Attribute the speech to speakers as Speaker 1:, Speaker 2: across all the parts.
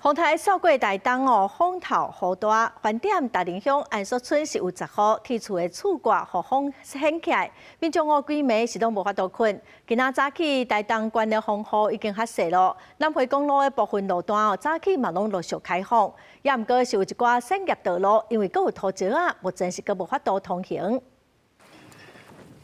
Speaker 1: 丰台扫过大东哦，风头好大。饭店大林乡安宿村是有10户天厝的厝挂互风掀起来，民众哦规暝是拢无法度困。今仔早起大东关的风雨已经较细咯，南回公路的部分路段哦早起嘛拢陆续开放，也毋过是有一寡产业道路，因为阁有土石啊，目前是阁无法度通行。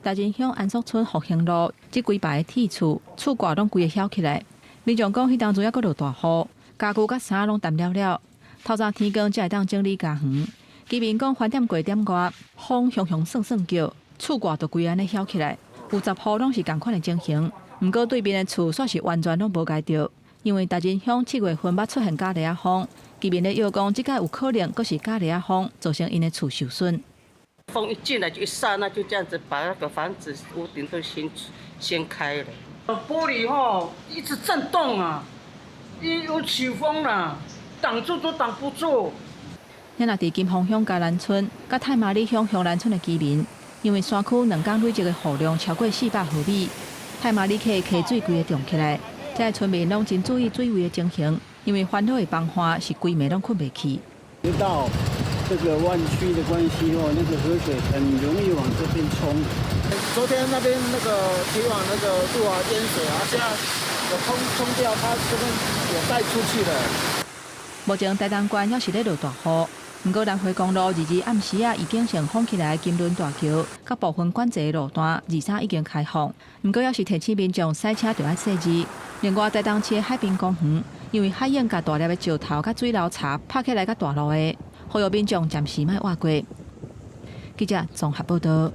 Speaker 2: 大林乡安宿村复兴路即几排的铁厝厝挂拢规个翘起来，民众讲迄当阵还阁落大雨。家具甲衫拢湿了了，透早天光才会当整理家园。居民讲饭店过点外，风雄雄算算叫，厝挂都规安尼翘起来。有10户拢是同款的情形，毋过对面的厝煞是完全拢无解着，因为大林乡7月份捌出现假雷仔风，居民咧要讲即个有可能阁是假雷仔风造成因的厝受损。
Speaker 3: 风一进来就一刹那就这样子把那个房子屋顶都掀开了，玻璃一直震动啊。有起风了，挡住都挡不住。
Speaker 2: 咱若伫金峰乡嘉兰村、甲太麻里乡乡兰村的居民，因为山区2天累积的雨量超过400毫米，太麻里溪水规个涨起来，这些村民拢真注意水位的情形，因为烦恼的崩花是规暝拢困袂去。
Speaker 4: 到这个湾区的关系那个河水很容易往这边冲。昨天那边那个提往那个路淹水啊，现在有冲掉，它这边也带出去了。
Speaker 2: 目前大东关还是咧落大雨，不过南回公路22暗时已经成封起来金轮大桥，甲部分管制的路段23已经开放，不过还是提醒民众驶车就要细致。另外，大东市的海滨公园，因为海涌甲大粒的石头甲水流茶拍起来甲大路的，呼吁民众暂时莫跨过。记者综合报道。